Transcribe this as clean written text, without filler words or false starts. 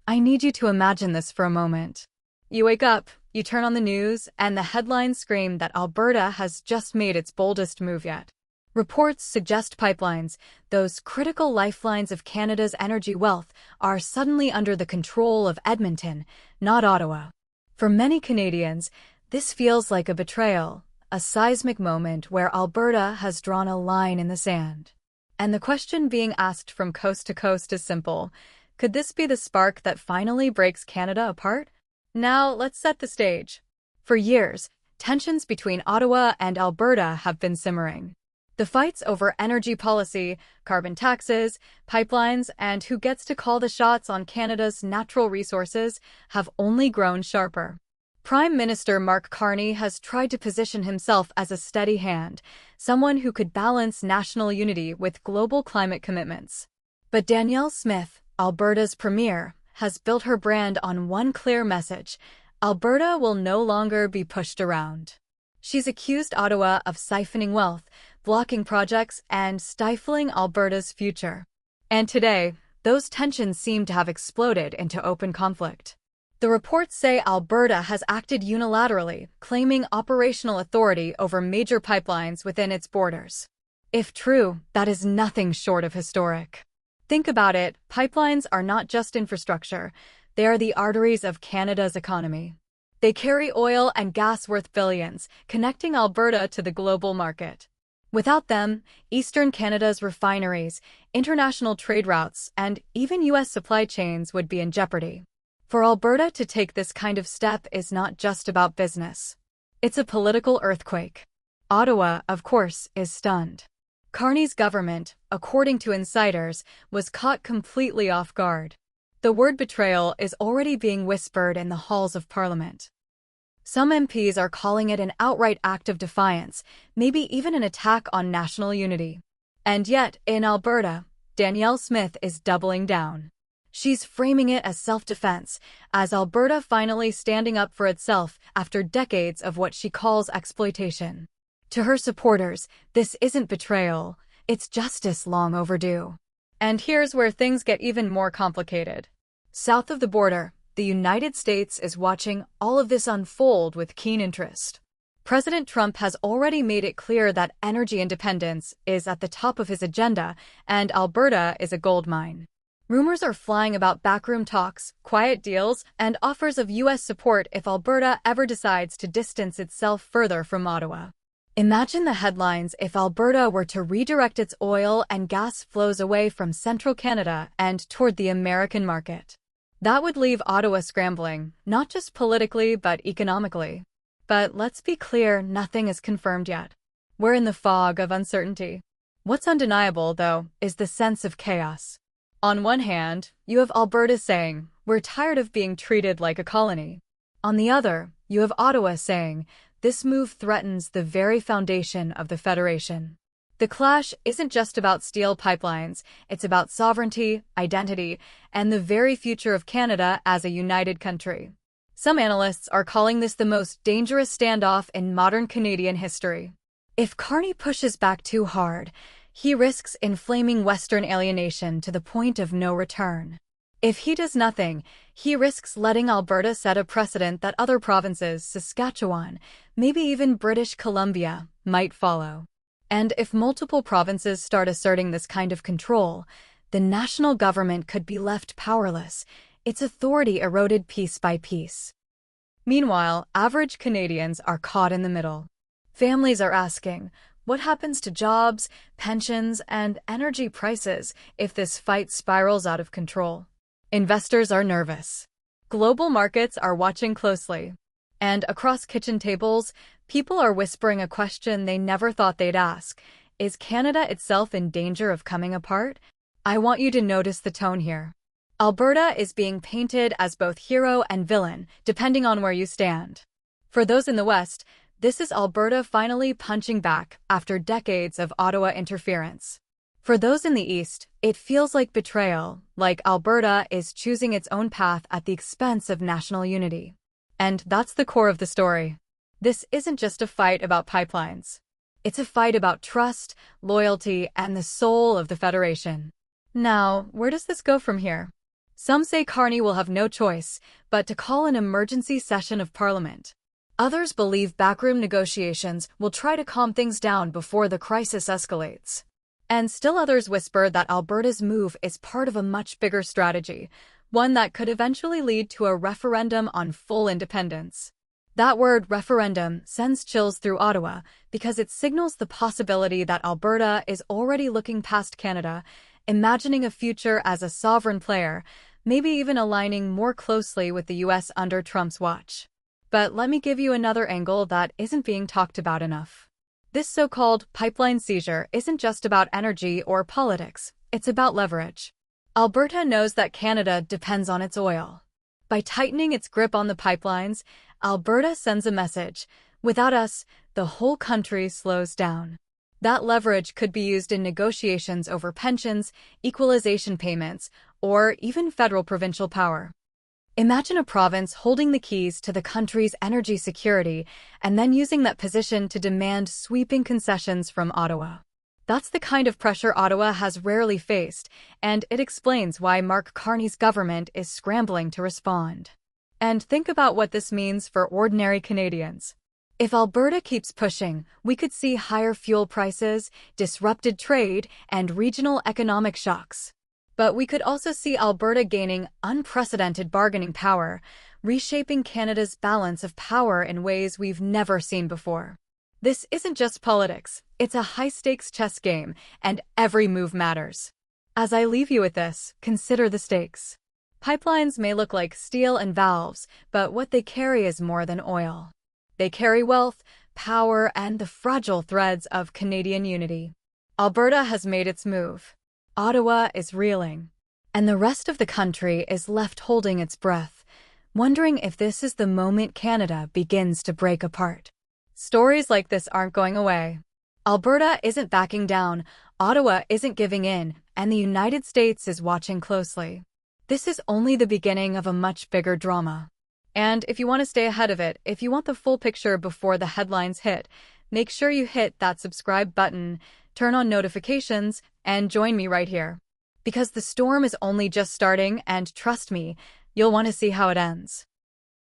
I need you to imagine this for a moment. You wake up, you turn on the news, and the headlines scream that Alberta has just made its boldest move yet. Reports suggest pipelines, those critical lifelines of Canada's energy wealth, are suddenly under the control of Edmonton, not Ottawa. For many Canadians, this feels like a betrayal, a seismic moment where Alberta has drawn a line in the sand. And the question being asked from coast to coast is simple. Could this be the spark that finally breaks Canada apart? Now, let's set the stage. For years, tensions between Ottawa and Alberta have been simmering. The fights over energy policy, carbon taxes, pipelines, and who gets to call the shots on Canada's natural resources have only grown sharper. Prime Minister Mark Carney has tried to position himself as a steady hand, someone who could balance national unity with global climate commitments. But Danielle Smith, Alberta's premier, has built her brand on one clear message: Alberta will no longer be pushed around. She's accused Ottawa of siphoning wealth, blocking projects, and stifling Alberta's future. And today, those tensions seem to have exploded into open conflict. The reports say Alberta has acted unilaterally, claiming operational authority over major pipelines within its borders. If true, that is nothing short of historic. Think about it, pipelines are not just infrastructure, they are the arteries of Canada's economy. They carry oil and gas worth billions, connecting Alberta to the global market. Without them, Eastern Canada's refineries, international trade routes, and even U.S. supply chains would be in jeopardy. For Alberta to take this kind of step is not just about business. It's a political earthquake. Ottawa, of course, is stunned. Carney's government, according to insiders, was caught completely off guard. The word betrayal is already being whispered in the halls of Parliament. Some MPs are calling it an outright act of defiance, maybe even an attack on national unity. And yet, in Alberta, Danielle Smith is doubling down. She's framing it as self-defense, as Alberta finally standing up for itself after decades of what she calls exploitation. To her supporters, this isn't betrayal, it's justice long overdue. And here's where things get even more complicated. South of the border, the United States is watching all of this unfold with keen interest. President Trump has already made it clear that energy independence is at the top of his agenda, and Alberta is a goldmine. Rumors are flying about backroom talks, quiet deals, and offers of U.S. support if Alberta ever decides to distance itself further from Ottawa. Imagine the headlines if Alberta were to redirect its oil and gas flows away from central Canada and toward the American market. That would leave Ottawa scrambling, not just politically but economically. But let's be clear, nothing is confirmed yet. We're in the fog of uncertainty. What's undeniable, though, is the sense of chaos. On one hand, you have Alberta saying, "We're tired of being treated like a colony." On the other, you have Ottawa saying, "This move threatens the very foundation of the Federation." The clash isn't just about steel pipelines, it's about sovereignty, identity, and the very future of Canada as a united country. Some analysts are calling this the most dangerous standoff in modern Canadian history. If Carney pushes back too hard, he risks inflaming Western alienation to the point of no return. If he does nothing, he risks letting Alberta set a precedent that other provinces, Saskatchewan, maybe even British Columbia, might follow. And if multiple provinces start asserting this kind of control, the national government could be left powerless, its authority eroded piece by piece. Meanwhile, average Canadians are caught in the middle. Families are asking, what happens to jobs, pensions, and energy prices if this fight spirals out of control? Investors are nervous. Global markets are watching closely. And across kitchen tables, people are whispering a question they never thought they'd ask. Is Canada itself in danger of coming apart? I want you to notice the tone here. Alberta is being painted as both hero and villain, depending on where you stand. For those in the West, this is Alberta finally punching back after decades of Ottawa interference. For those in the East, it feels like betrayal, like Alberta is choosing its own path at the expense of national unity. And that's the core of the story. This isn't just a fight about pipelines. It's a fight about trust, loyalty, and the soul of the Federation. Now, where does this go from here? Some say Carney will have no choice but to call an emergency session of Parliament. Others believe backroom negotiations will try to calm things down before the crisis escalates. And still others whisper that Alberta's move is part of a much bigger strategy, one that could eventually lead to a referendum on full independence. That word, referendum, sends chills through Ottawa because it signals the possibility that Alberta is already looking past Canada, imagining a future as a sovereign player, maybe even aligning more closely with the U.S. under Trump's watch. But let me give you another angle that isn't being talked about enough. This so-called pipeline seizure isn't just about energy or politics, it's about leverage. Alberta knows that Canada depends on its oil. By tightening its grip on the pipelines, Alberta sends a message: without us, the whole country slows down. That leverage could be used in negotiations over pensions, equalization payments, or even federal-provincial power. Imagine a province holding the keys to the country's energy security and then using that position to demand sweeping concessions from Ottawa. That's the kind of pressure Ottawa has rarely faced, and it explains why Mark Carney's government is scrambling to respond. And think about what this means for ordinary Canadians. If Alberta keeps pushing, we could see higher fuel prices, disrupted trade, and regional economic shocks. But we could also see Alberta gaining unprecedented bargaining power, reshaping Canada's balance of power in ways we've never seen before. This isn't just politics, it's a high-stakes chess game, and every move matters. As I leave you with this, consider the stakes. Pipelines may look like steel and valves, but what they carry is more than oil. They carry wealth, power, and the fragile threads of Canadian unity. Alberta has made its move. Ottawa is reeling, and the rest of the country is left holding its breath, wondering if this is the moment Canada begins to break apart. Stories like this aren't going away. Alberta isn't backing down, Ottawa isn't giving in, and the United States is watching closely. This is only the beginning of a much bigger drama. And if you want to stay ahead of it, if you want the full picture before the headlines hit, make sure you hit that subscribe button, turn on notifications, and join me right here. Because the storm is only just starting, and trust me, you'll want to see how it ends.